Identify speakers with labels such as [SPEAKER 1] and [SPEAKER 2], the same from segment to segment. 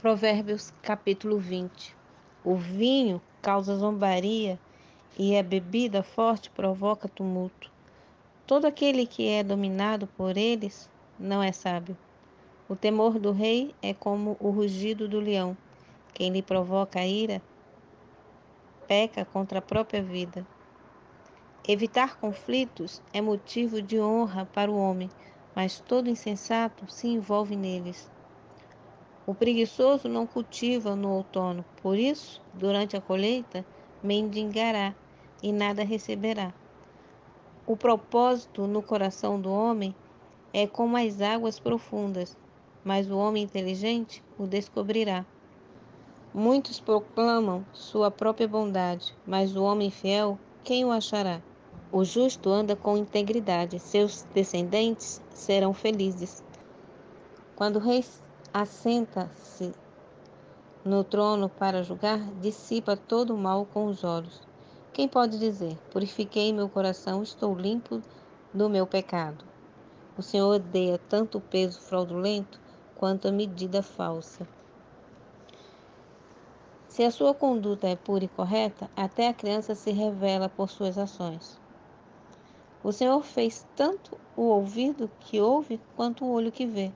[SPEAKER 1] Provérbios capítulo 20. O vinho causa zombaria e a bebida forte provoca tumulto. Todo aquele que é dominado por eles não é sábio. O temor do rei é como o rugido do leão. Quem lhe provoca a ira peca contra a própria vida. Evitar conflitos é motivo de honra para o homem, mas todo insensato se envolve neles. O preguiçoso não cultiva no outono, por isso, durante a colheita, mendigará e nada receberá. O propósito no coração do homem é como as águas profundas, mas o homem inteligente o descobrirá. Muitos proclamam sua própria bondade, mas o homem fiel, quem o achará? O justo anda com integridade, seus descendentes serão felizes. Quando o rei assenta-se no trono para julgar, dissipa todo o mal com os olhos. Quem pode dizer, purifiquei meu coração, estou limpo do meu pecado? O Senhor odeia tanto o peso fraudulento quanto a medida falsa. Se a sua conduta é pura e correta, até a criança se revela por suas ações. O Senhor fez tanto o ouvido que ouve quanto o olho que vê.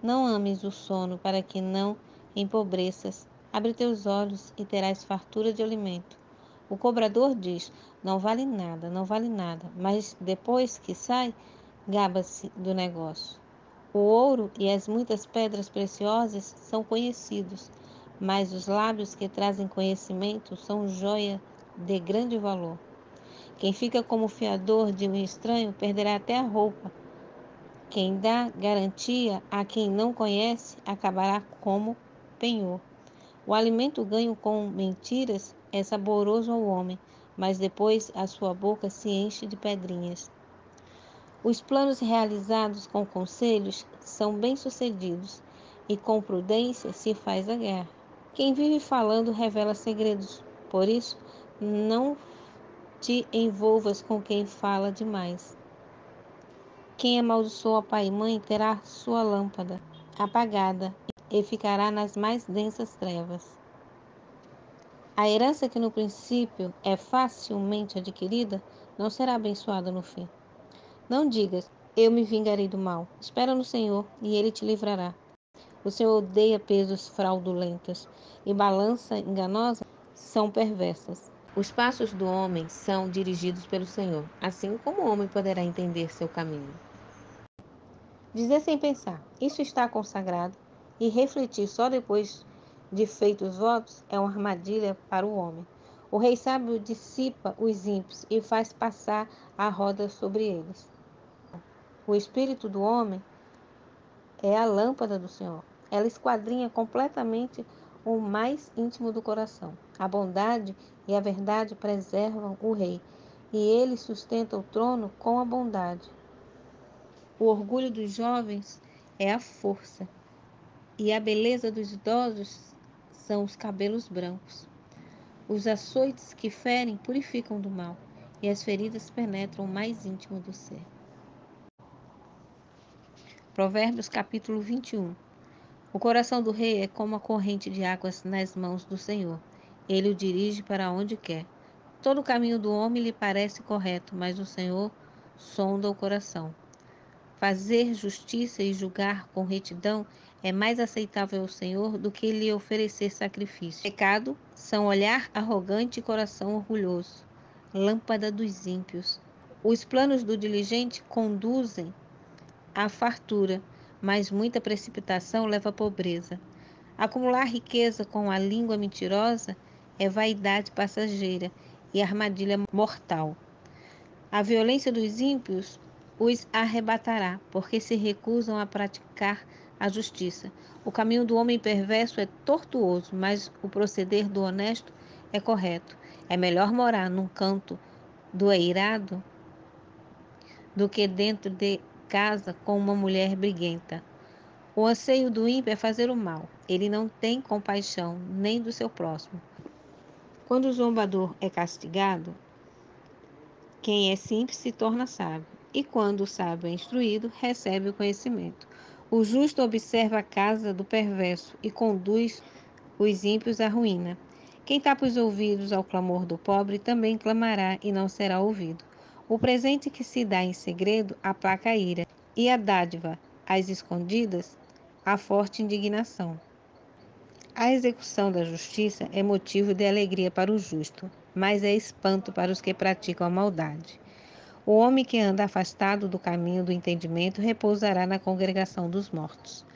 [SPEAKER 1] Não ames o sono para que não empobreças. Abre teus olhos e terás fartura de alimento. O cobrador diz, não vale nada, não vale nada, mas depois que sai, gaba-se do negócio. O ouro e as muitas pedras preciosas são conhecidos, mas os lábios que trazem conhecimento são joia de grande valor. Quem fica como fiador de um estranho perderá até a roupa. Quem dá garantia a quem não conhece acabará como penhor. O alimento ganho com mentiras é saboroso ao homem, mas depois a sua boca se enche de pedrinhas. Os planos realizados com conselhos são bem-sucedidos, e com prudência se faz a guerra. Quem vive falando revela segredos, por isso não te envolvas com quem fala demais. Quem amaldiçoa pai e mãe terá sua lâmpada apagada e ficará nas mais densas trevas. A herança que no princípio é facilmente adquirida não será abençoada no fim. Não digas, eu me vingarei do mal. Espera no Senhor e Ele te livrará. O Senhor odeia pesos fraudulentos e balança enganosa são perversas. Os passos do homem são dirigidos pelo Senhor, assim como o homem poderá entender seu caminho. Dizer sem pensar, isso está consagrado, e refletir só depois de feitos os votos é uma armadilha para o homem. O rei sábio dissipa os ímpios e faz passar a roda sobre eles. O espírito do homem é a lâmpada do Senhor. Ela esquadrinha completamente o mais íntimo do coração. A bondade e a verdade preservam o rei, e ele sustenta o trono com a bondade. O orgulho dos jovens é a força, e a beleza dos idosos são os cabelos brancos. Os açoites que ferem purificam do mal, e as feridas penetram o mais íntimo do ser. Provérbios capítulo 21. O coração do rei é como a corrente de águas nas mãos do Senhor. Ele o dirige para onde quer. Todo o caminho do homem lhe parece correto, mas o Senhor sonda o coração. Fazer justiça e julgar com retidão é mais aceitável ao Senhor do que lhe oferecer sacrifício. Pecado são olhar arrogante e coração orgulhoso, lâmpada dos ímpios. Os planos do diligente conduzem à fartura, mas muita precipitação leva à pobreza. Acumular riqueza com a língua mentirosa é vaidade passageira e armadilha mortal. A violência dos ímpios os arrebatará, porque se recusam a praticar a justiça. O caminho do homem perverso é tortuoso, mas o proceder do honesto é correto. É melhor morar num canto do eirado do que dentro de casa com uma mulher briguenta. O anseio do ímpio é fazer o mal. Ele não tem compaixão nem do seu próximo. Quando o zombador é castigado, quem é simples se torna sábio, e quando o sábio é instruído, recebe o conhecimento. O justo observa a casa do perverso e conduz os ímpios à ruína. Quem tapa os ouvidos ao clamor do pobre também clamará e não será ouvido. O presente que se dá em segredo aplaca a ira, e a dádiva, às escondidas, a forte indignação. A execução da justiça é motivo de alegria para o justo, mas é espanto para os que praticam a maldade. O homem que anda afastado do caminho do entendimento repousará na congregação dos mortos.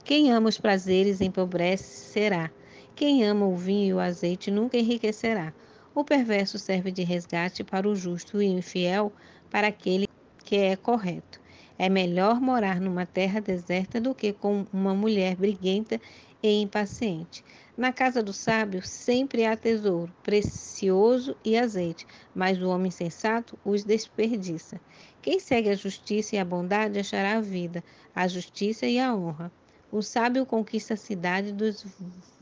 [SPEAKER 1] Quem ama os prazeres empobrecerá. Quem ama o vinho e o azeite nunca enriquecerá. O perverso serve de resgate para o justo e o infiel para aquele que é correto. É melhor morar numa terra deserta do que com uma mulher briguenta e impaciente. Na casa do sábio sempre há tesouro, precioso e azeite, mas o homem sensato os desperdiça. Quem segue a justiça e a bondade achará a vida, a justiça e a honra. O sábio conquista a cidade dos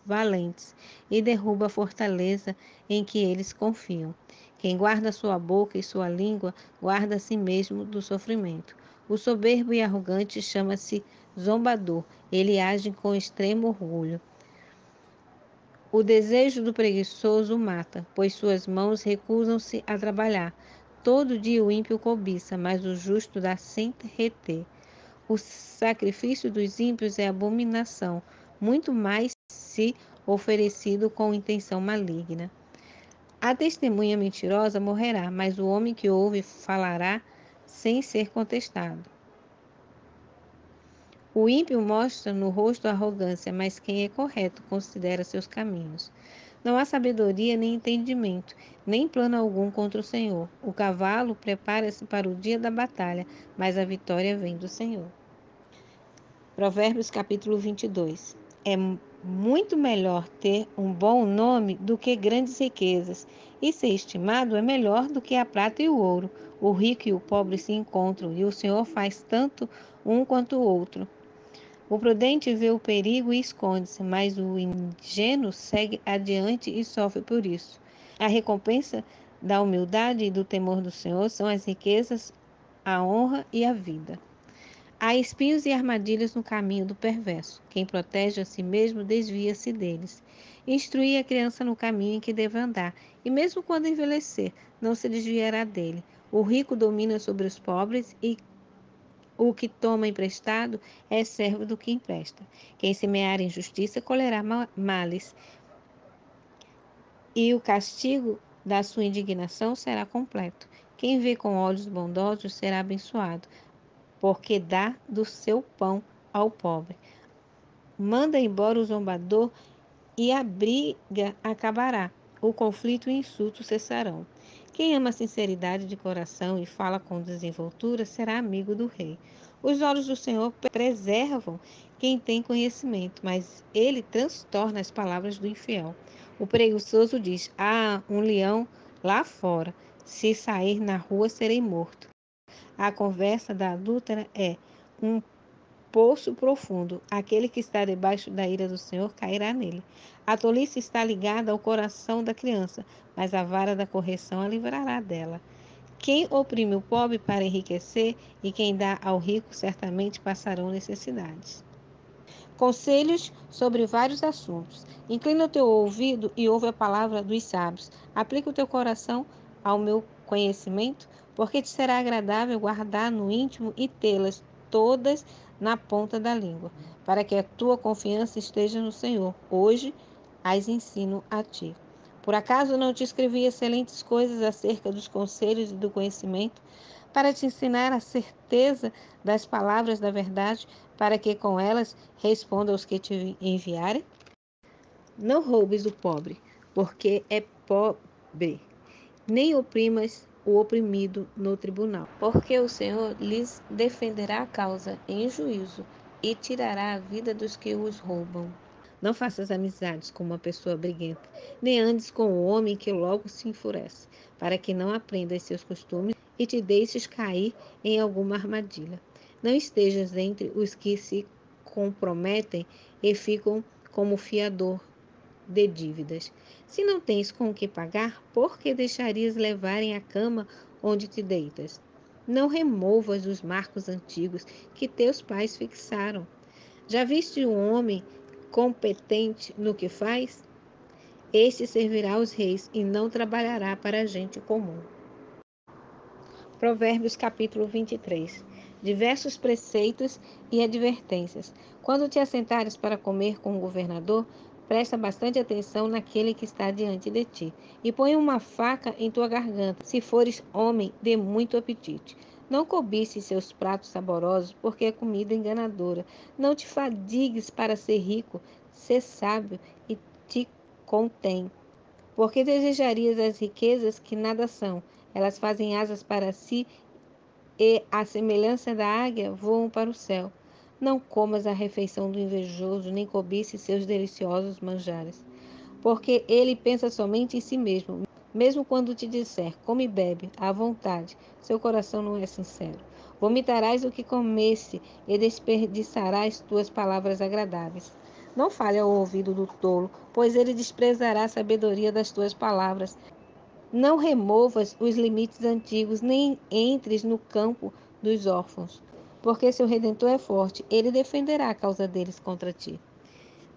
[SPEAKER 1] valentes e derruba a fortaleza em que eles confiam. Quem guarda sua boca e sua língua, guarda a si mesmo do sofrimento. O soberbo e arrogante chama-se zombador. Ele age com extremo orgulho. O desejo do preguiçoso o mata, pois suas mãos recusam-se a trabalhar. Todo dia o ímpio cobiça, mas o justo dá sem reter. O sacrifício dos ímpios é abominação, muito mais se oferecido com intenção maligna. A testemunha mentirosa morrerá, mas o homem que ouve falará sem ser contestado. O ímpio mostra no rosto arrogância, mas quem é correto considera seus caminhos. Não há sabedoria nem entendimento, nem plano algum contra o Senhor. O cavalo prepara-se para o dia da batalha, mas a vitória vem do Senhor. Provérbios capítulo 22. É muito melhor ter um bom nome do que grandes riquezas, e ser estimado é melhor do que a prata e o ouro. O rico e o pobre se encontram, e o Senhor faz tanto um quanto o outro. O prudente vê o perigo e esconde-se, mas o ingênuo segue adiante e sofre por isso. A recompensa da humildade e do temor do Senhor são as riquezas, a honra e a vida. Há espinhos e armadilhas no caminho do perverso. Quem protege a si mesmo desvia-se deles. Instruir a criança no caminho em que deve andar, e mesmo quando envelhecer, não se desviará dele. O rico domina sobre os pobres, e o que toma emprestado é servo do que empresta. Quem semear injustiça colherá males, e o castigo da sua indignação será completo. Quem vê com olhos bondosos será abençoado, porque dá do seu pão ao pobre. Manda embora o zombador e a briga acabará. O conflito e o insulto cessarão. Quem ama a sinceridade de coração e fala com desenvoltura será amigo do rei. Os olhos do Senhor preservam quem tem conhecimento, mas ele transtorna as palavras do infiel. O preguiçoso diz: "Ah, um leão lá fora. Se sair na rua, serei morto." A conversa da adúltera é um poço profundo. Aquele que está debaixo da ira do Senhor cairá nele. A tolice está ligada ao coração da criança, mas a vara da correção a livrará dela. Quem oprime o pobre para enriquecer e quem dá ao rico certamente passarão necessidades. Conselhos sobre vários assuntos. Inclina o teu ouvido e ouve a palavra dos sábios. Aplica o teu coração ao meu conhecimento, porque te será agradável guardar no íntimo e tê-las todas na ponta da língua, para que a tua confiança esteja no Senhor. Hoje as ensino a ti. Por acaso não te escrevi excelentes coisas acerca dos conselhos e do conhecimento, para te ensinar a certeza das palavras da verdade, para que com elas responda aos que te enviarem? Não roubes o pobre, porque é pobre, nem oprimas o oprimido no tribunal, porque o Senhor lhes defenderá a causa em juízo e tirará a vida dos que os roubam. Não faças amizades com uma pessoa briguenta, nem andes com o homem que logo se enfurece, para que não aprendas seus costumes e te deixes cair em alguma armadilha. Não estejas entre os que se comprometem e ficam como fiador de dívidas. Se não tens com o que pagar, por que deixarias levarem a cama onde te deitas? Não removas os marcos antigos que teus pais fixaram. Já viste um homem competente no que faz? Este servirá aos reis e não trabalhará para a gente comum. Provérbios capítulo 23. Diversos preceitos e advertências. Quando te assentares para comer com o governador, presta bastante atenção naquele que está diante de ti, e põe uma faca em tua garganta, se fores homem de muito apetite. Não cobices seus pratos saborosos, porque é comida enganadora. Não te fadigues para ser rico, sê sábio e te contém. Porque desejarias as riquezas que nada são? Elas fazem asas para si e, à semelhança da águia, voam para o céu. Não comas a refeição do invejoso, nem cobices seus deliciosos manjares, porque ele pensa somente em si mesmo. Mesmo quando te disser, come e bebe, à vontade, seu coração não é sincero. Vomitarás o que comeste e desperdiçarás tuas palavras agradáveis. Não fale ao ouvido do tolo, pois ele desprezará a sabedoria das tuas palavras. Não removas os limites antigos, nem entres no campo dos órfãos, porque seu Redentor é forte, ele defenderá a causa deles contra ti.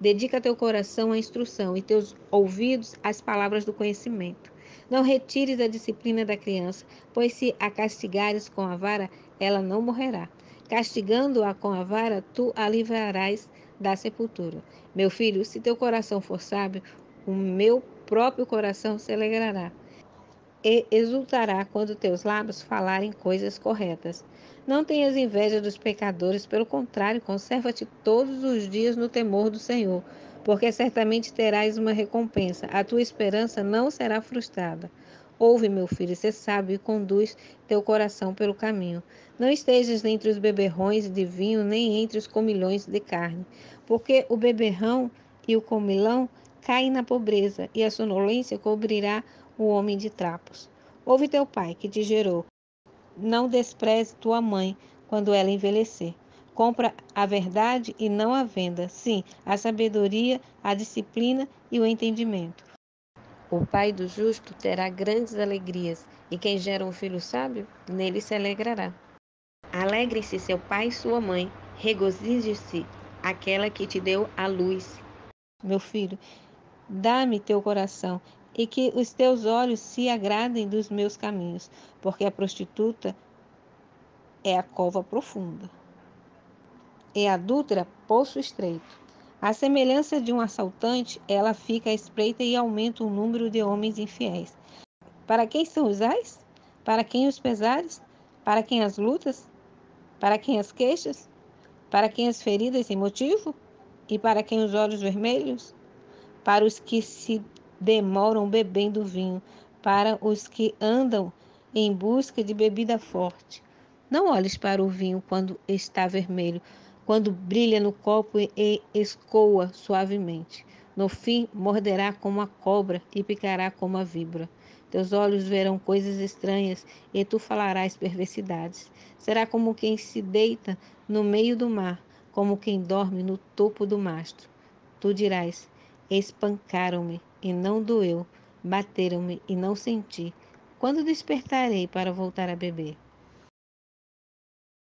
[SPEAKER 1] Dedica teu coração à instrução e teus ouvidos às palavras do conhecimento. Não retires a disciplina da criança, pois se a castigares com a vara, ela não morrerá. Castigando-a com a vara, tu a livrarás da sepultura. Meu filho, se teu coração for sábio, o meu próprio coração se alegrará e exultará quando teus lábios falarem coisas corretas. Não tenhas inveja dos pecadores, pelo contrário, conserva-te todos os dias no temor do Senhor, porque certamente terás uma recompensa. A tua esperança não será frustrada. Ouve, meu filho, ser sábio e conduz teu coração pelo caminho. Não estejas entre os beberrões de vinho, nem entre os comilhões de carne, porque o beberrão e o comilão caem na pobreza, e a sonolência cobrirá o homem de trapos. Ouve teu pai, que te gerou. Não despreze tua mãe quando ela envelhecer. Compra a verdade e não a venda. Sim, a sabedoria, a disciplina e o entendimento. O pai do justo terá grandes alegrias, e quem gera um filho sábio, nele se alegrará. Alegre-se seu pai e sua mãe, regozije-se aquela que te deu a luz. Meu filho, dá-me teu coração, e que os teus olhos se agradem dos meus caminhos, porque a prostituta é a cova profunda, e a adúltera poço estreito. À semelhança de um assaltante, ela fica à espreita e aumenta o número de homens infiéis. Para quem são os ais? Para quem os pesares? Para quem as lutas? Para quem as queixas? Para quem as feridas sem motivo? E para quem os olhos vermelhos? Para os que se demoram bebendo vinho, para os que andam em busca de bebida forte. Não olhes para o vinho quando está vermelho, quando brilha no copo e escoa suavemente. No fim, morderá como a cobra e picará como a víbora. Teus olhos verão coisas estranhas e tu falarás perversidades. Será como quem se deita no meio do mar, como quem dorme no topo do mastro. Tu dirás: espancaram-me e não doeu, bateram-me e não senti. Quando despertarei para voltar a beber?